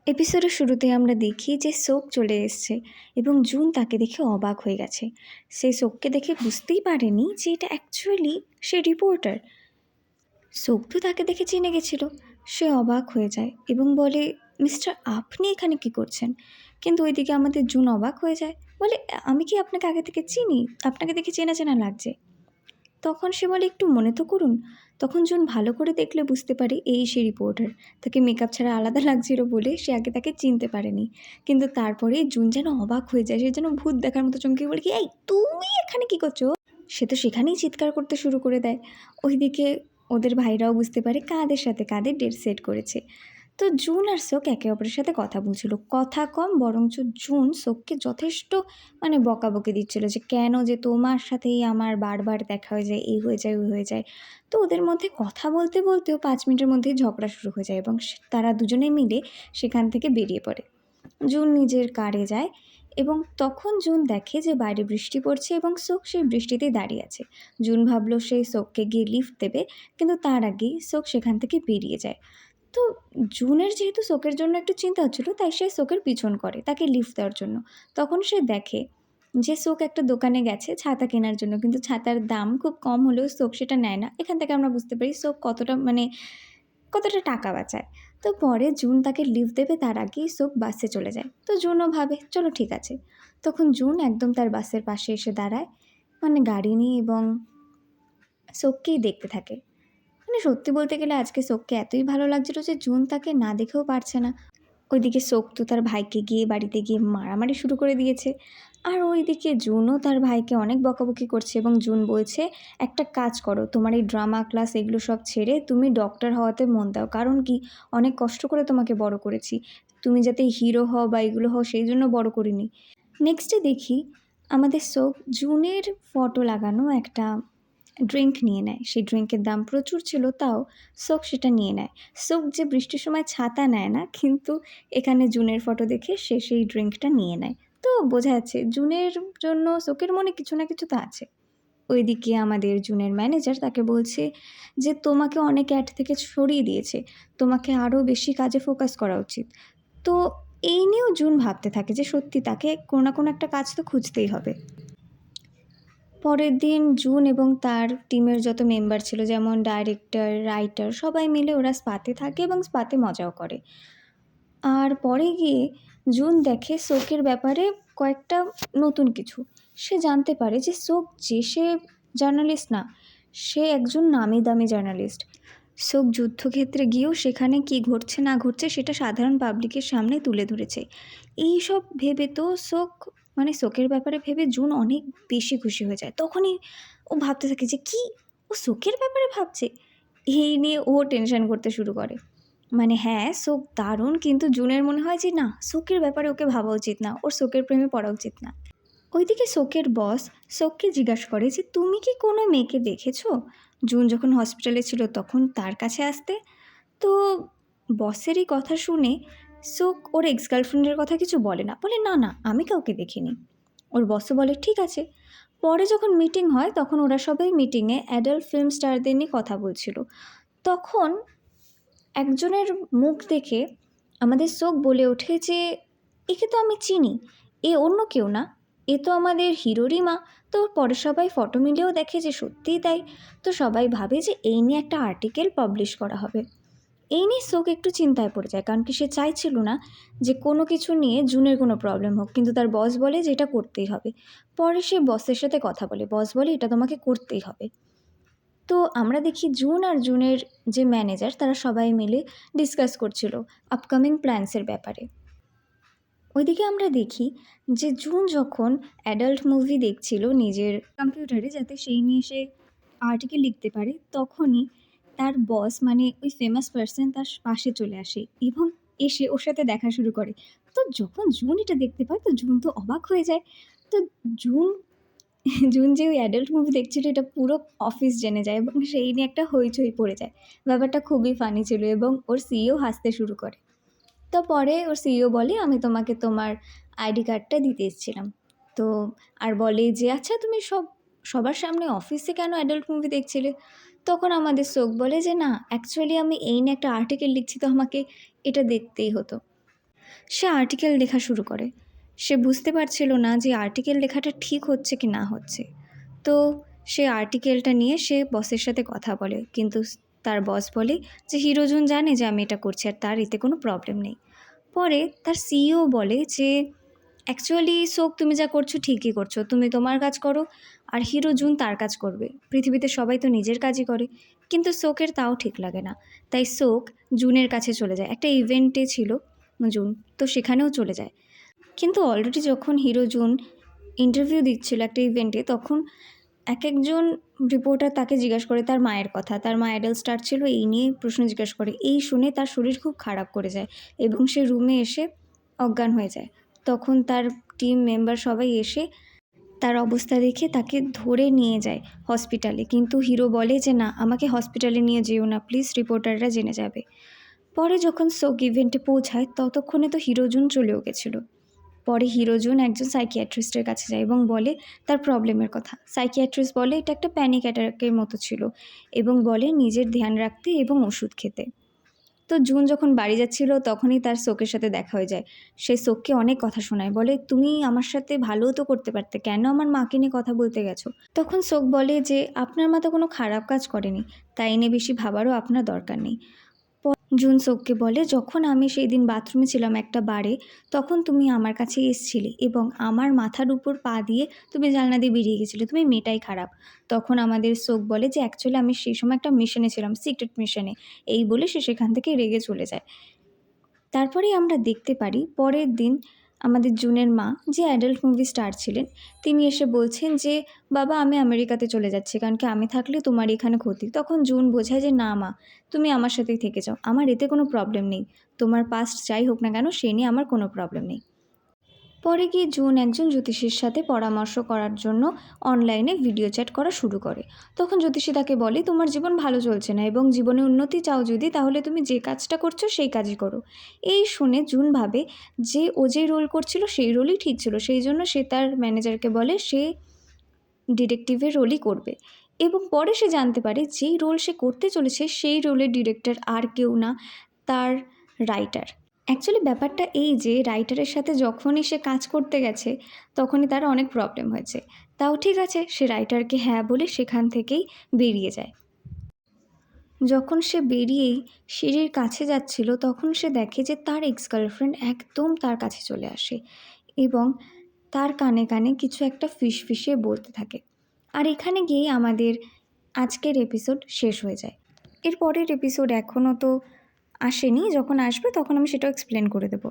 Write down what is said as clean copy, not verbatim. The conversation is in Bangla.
এপিসোডের শুরুতে আমরা দেখি যে সোক চলে এসছে এবং জুন তাকে দেখে অবাক হয়ে গেছে। সে সোককে দেখে বুঝতেই পারেনি যে এটা অ্যাকচুয়ালি সে রিপোর্টার। সোক তো তাকে দেখে চিনে গেছিল। সে অবাক হয়ে যায় এবং বলে, মিস্টার আপনি এখানে কি করছেন? কিন্তু ওইদিকে আমাদের জুন অবাক হয়ে যায়, বলে, আমি কি আপনাকে আগে থেকে চিনি? আপনাকে দেখে চেনা চেনা লাগছে। তখন সে বলে, একটু মনে তো করুন। তখন জুন ভালো করে দেখলে বুঝতে পারে এই সে রিপোর্টার। তাকে মেকআপ ছাড়া আলাদা লাগছিল বলে সে আগে তাকে চিনতে পারেনি। কিন্তু তারপরে জুন যেন অবাক হয়ে যায়, সে যেন ভূত দেখার মতো চমকে বলে কি, এই তুমি এখানে কি করছো? সে তো সেখানেই চিৎকার করতে শুরু করে দেয়। ওইদিকে ওদের ভাইরাও বুঝতে পারে কাদের সাথে কাদের ডেট সেট করেছে। তো জুন আর সোক একে অপরের সাথে কথা বলছিল, কথা কম বরঞ্চ জুন সোককে যথেষ্ট বকাবকি দিচ্ছিল যে কেন যে তোমার সাথেই আমার বারবার দেখা হয়ে যায়, এই হয়ে যায় ওই হয়ে যায়। তো ওদের মধ্যে কথা বলতে বলতেও 5 মিনিটের মধ্যেই ঝগড়া শুরু হয়ে যায় এবং তারা দুজনে মিলে সেখান থেকে বেরিয়ে পড়ে। জুন নিজের কারে যায় এবং তখন জুন দেখে যে বাইরে বৃষ্টি পড়ছে এবং সোক সেই বৃষ্টিতেই দাঁড়িয়ে আছে। জুন ভাবলো সেই সোককে গিয়ে লিফট দেবে, কিন্তু তার আগেই সোক সেখান থেকে বেরিয়ে যায়। তো জুনের যেহেতু সোকের জন্য একটু চিন্তা হচ্ছিলো, তাই সে সোকের পিছন করে তাকে লিফট দেওয়ার জন্য। তখন সে দেখে যে সোক একটা দোকানে গেছে ছাতা কেনার জন্য, কিন্তু ছাতার দাম খুব কম হলেও সোক সেটা নেয় না। এখান থেকে আমরা বুঝতে পারি সোক কতটা টাকা বাঁচায়। তো পরে জুন তাকে লিফট দেবে তার আগেই সোক বাসে চলে যায়। তো জুনও ভাবে চলো ঠিক আছে। তখন জুন একদম তার বাসের পাশে এসে দাঁড়ায়, গাড়ি নিয়ে, এবং সোককেই দেখতে থাকে। সত্যি বলতে গেলে আজকে সোককে এতই ভালো লাগছিল যে জুন তাকে না দেখেও পারছে না। ওইদিকে সোক তো তার ভাইকে গিয়ে বাড়িতে গিয়ে মারামারি শুরু করে দিয়েছে। আর ওইদিকে জুনও তার ভাইকে অনেক বকাবকি করছে এবং জুন বলছে, একটা কাজ করো, তোমার এই ড্রামা ক্লাস এগুলো সব ছেড়ে তুমি ডক্টর হওয়াতে মন দাও। কারণ কি, অনেক কষ্ট করে তোমাকে বড় করেছি, তুমি যাতে হিরো হও বা এগুলো হও সেই জন্য বড় করিনি। নেক্সটে দেখি আমাদের সোক জুনের ফটো লাগানো একটা ড্রিঙ্ক নিয়ে নেয়। সেই ড্রিঙ্কের দাম প্রচুর ছিল, তাও সোক সেটা নিয়ে নেয়। সোক যে বৃষ্টির সময় ছাতা নেয় না, কিন্তু এখানে জুনের ফটো দেখে সে সেই ড্রিঙ্কটা নিয়ে নেয়। তো বোঝা যাচ্ছে জুনের জন্য সোকের মনে কিছু না কিছু তো আছে। ওইদিকে আমাদের জুনের ম্যানেজার তাকে বলছে যে তোমাকে অনেক অ্যাড থেকে সরিয়ে দিয়েছে, তোমাকে আরও বেশি কাজে ফোকাস করা উচিত। তো এই নিয়েও জুন ভাবতে থাকে যে সত্যি তাকে কোনো না কোনো একটা কাজ তো খুঁজতেই হবে। পরের দিন জুন এবং তার টিমের যত মেম্বার ছিল, যেমন ডাইরেক্টর, রাইটার, সবাই মিলে ওরা স্পাতে থাকে এবং স্পাতে মজাও করে। আর পরে গিয়ে জুন দেখে সোকের ব্যাপারে কয়েকটা নতুন কিছু। সে জানতে পারে যে সোক যে সে জার্নালিস্ট না, সে একজন নামি দামি জার্নালিস্ট। সোক যুদ্ধক্ষেত্রে গিয়েও সেখানে কি ঘটছে না ঘটছে সেটা সাধারণ পাবলিকের সামনে তুলে ধরেছে। এই সব ভেবে তো সোকের ব্যাপারে ভেবে জুন অনেক বেশি খুশি হয়ে যায়। তখনই ও ভাবতে থাকে যে কি, ও সোকের ব্যাপারে ভাবছে। এই নিয়ে ও টেনশন করতে শুরু করে। হ্যাঁ, সোক দারুণ, কিন্তু জুনের মনে হয় যে না, সোকের ব্যাপারে ওকে ভাবা উচিত না, ওর সোকের প্রেমে পড়া উচিত না। ওইদিকে সোকের বস সোককে জিজ্ঞাসা করে যে তুমি কি কোনো মেয়েকে দেখেছো জুন যখন হসপিটালে ছিল তখন তার কাছে আসতে? তো বসের এই কথা শুনে সোক ওর এক্স গার্লফ্রেন্ডের কথা কিছু বলে না, বলে না না আমি কাউকে দেখিনি। ওর বসও বলে ঠিক আছে। পরে যখন মিটিং হয় তখন ওরা সবাই মিটিংয়ে অ্যাডাল্ট ফিল্ম স্টারদের নিয়ে কথা বলছিল। তখন একজনের মুখ দেখে আমাদের সোক বলে ওঠে যে একে তো আমি চিনি, এ অন্য কেউ না, এ তো আমাদের হিরোরই মা। তো পরে সবাই ফটো মিলেও দেখে যে সত্যিই তাই। তো সবাই ভাবে যে এই নিয়ে একটা আর্টিকেল পাবলিশ করা হবে। এই নিয়ে সোক একটু চিন্তায় পড়ে যায়, কারণ কি সে চাইছিল না যে কোনো কিছু নিয়ে জুনের কোনো প্রবলেম হোক, কিন্তু তার বস বলে যে এটা করতেই হবে। পরে সে বসের সাথে কথা বলে, বস বলে এটা তোমাকে করতেই হবে। তো আমরা দেখি জুন আর জুনের যে ম্যানেজার তারা সবাই মিলে ডিসকাস করছিল আপকামিং প্ল্যান্সের ব্যাপারে। ওইদিকে আমরা দেখি যে জুন যখন অ্যাডাল্ট মুভি দেখছিল নিজের কম্পিউটারে, যাতে সেই নিয়ে সে আর্টিকেল লিখতে পারে, তখনই তার বস ওই ফেমাস পার্সন তার পাশে চলে আসে এবং এসে ওর সাথে দেখা শুরু করে। তো যখন জুন এটা দেখতে পায় তো জুন তো অবাক হয়ে যায়। তো জুন জুন যে ওই অ্যাডাল্ট মুভি দেখছিল এটা পুরো অফিস জেনে যায় এবং সেই নিয়ে একটা হইচই পড়ে যায়। ব্যাপারটা খুবই ফানি ছিল এবং ওর সিইও হাসতে শুরু করে। তো পরে ওর সিইও বলে আমি তোমাকে তোমার আইডি কার্ডটা দিতে এসেছিলাম। তো আর বলে যে আচ্ছা তুমি সবার সামনে অফিসে কেন অ্যাডাল্ট মুভি দেখছিলে? তখন আমাদের সোক বলে যে না, অ্যাকচুয়ালি আমি এই নিয়ে একটা আর্টিকেল লিখছি, তো আমাকে এটা দেখতেই হতো। সে আর্টিকেল লেখা শুরু করে। সে বুঝতে পারছিল না যে আর্টিকেল লেখাটা ঠিক হচ্ছে কি না হচ্ছে। তো সে আর্টিকেলটা নিয়ে সে বসের সাথে কথা বলে, কিন্তু তার বস বলে যে হিরোজুন জানে যে আমি এটা করছি আর তার এতে কোনো প্রবলেম নেই। পরে তার সিইও বলে যে অ্যাকচুয়ালি সোক, তুমি যা করছো ঠিকই করছো, তুমি তোমার কাজ করো আর হিরোজুন তার কাজ করবে। পৃথিবীতে সবাই তো নিজের কাজই করে। কিন্তু সোকের তাও ঠিক লাগে না, তাই সোক জুনের কাছে চলে যায়। একটা ইভেন্টে ছিল জুন, তো সেখানেও চলে যায়। কিন্তু অলরেডি যখন হিরোজুন ইন্টারভিউ দিচ্ছিল একটা ইভেন্টে, তখন একজন রিপোর্টার তাকে জিজ্ঞাসা করে তার মায়ের কথা। তার মা অ্যাডাল্ট স্টার ছিল, এই নিয়ে প্রশ্ন জিজ্ঞাসা করে। এই শুনে তার শরীর খুব খারাপ করে যায় এবং সে রুমে এসে অজ্ঞান হয়ে যায়। তখন তার টিম মেম্বার সবাই এসে তার অবস্থা দেখে তাকে ধরে নিয়ে যায় হসপিটালে, কিন্তু হিরো বলে যে না, আমাকে হসপিটালে নিয়ে যেও না প্লিজ, রিপোর্টাররা জেনে যাবে। পরে যখন সোক ইভেন্টে পৌঁছায় ততক্ষণে তো হিরোজুন চলেও গেছিলো। পরে হিরোজুন একজন সাইকিয়াট্রিস্টের কাছে যায় এবং বলে তার প্রবলেমের কথা। সাইকিয়াট্রিস্ট বলে এটা একটা প্যানিক অ্যাটাকের মতো ছিল এবং বলে নিজের ধ্যান রাখতে এবং ওষুধ খেতে। তো জুন যখন বাড়ি যাচ্ছিল তখনই তার সোকের সাথে দেখা হয়ে যায়। সে সোককে অনেক কথা শোনায়, বলে তুমি আমার সাথে ভালোও তো করতে পারতে, কেন আমার মাকে নিয়ে কথা বলতে গেছো? তখন সোক বলে যে আপনার মা তো কোনো খারাপ কাজ করেনি, তাই নিয়ে বেশি ভাবারও আপনার দরকার নেই। জুন সোককে বলে যখন আমি সেই দিন বাথরুমে ছিলাম একটা বারে, তখন তুমি আমার কাছে এসেছিলে এবং আমার মাথার উপর পা দিয়ে তুমি জানলা দিয়ে বেরিয়ে গেছিলে, তুমি মেয়েটাই খারাপ। তখন আমাদের সোক বলে যে অ্যাকচুয়ালি আমি সেই সময় একটা মিশনে ছিলাম, সিক্রেট মিশনে। এই বলে সে সেখান থেকে রেগে চলে যায়। তারপরেই আমরা দেখতে পারি পরের দিন আমাদের জুনের মা, যে অ্যাডাল্ট মুভি স্টার ছিলেন, তিনি এসে বলছেন যে বাবা আমি আমেরিকাতে চলে যাচ্ছি, কারণ কি আমি থাকলে তোমার এখানে ক্ষতি। তখন জুন বোঝায় যে না মা, তুমি আমার সাথেই থেকে যাও, আমার এতে কোনো প্রবলেম নেই, তোমার পাস্ট যাই হোক না কেন সে নিয়ে আমার কোনো প্রবলেম নেই। পরে গিয়ে জুন একজন জ্যোতিষীর সাথে পরামর্শ করার জন্য অনলাইনে ভিডিও চ্যাট করা শুরু করে। তখন জ্যোতিষী তাকে বলে তোমার জীবন ভালো চলছে না এবং জীবনে উন্নতি চাও যদি, তাহলে তুমি যে কাজটা করছো সেই কাজই করো। এই শুনে জুন ভাবে যে ও যে রোল করছিল সেই রোলই ঠিক ছিল, সেই জন্য সে তার ম্যানেজারকে বলে সে ডিটেকটিভের রোলই করবে। এবং পরে সে জানতে পারে যেই রোল সে করতে চলেছে সেই রোলের ডিরেক্টর আর কেউ না, তার রাইটার। অ্যাকচুয়ালি ব্যাপারটা এই যে রাইটারের সাথে যখনই সে কাজ করতে গেছে তখনই তার অনেক প্রবলেম হয়েছে। তাও ঠিক আছে, সে রাইটারকে হ্যাঁ বলে সেখান থেকেই বেরিয়ে যায়। যখন সে বেরিয়েই সিঁড়ির কাছে যাচ্ছিল তখন সে দেখে যে তার এক্স গার্লফ্রেন্ড একদম তার কাছে চলে আসে এবং তার কানে কানে কিছু একটা ফিসফিসিয়ে বলতে থাকে। আর এখানে গিয়েই আমাদের আজকের এপিসোড শেষ হয়ে যায়। এর পরের এপিসোড এখনও তো আসেনি, যখন আসবে তখন আমি সেটাও এক্সপ্লেন করে দেবো।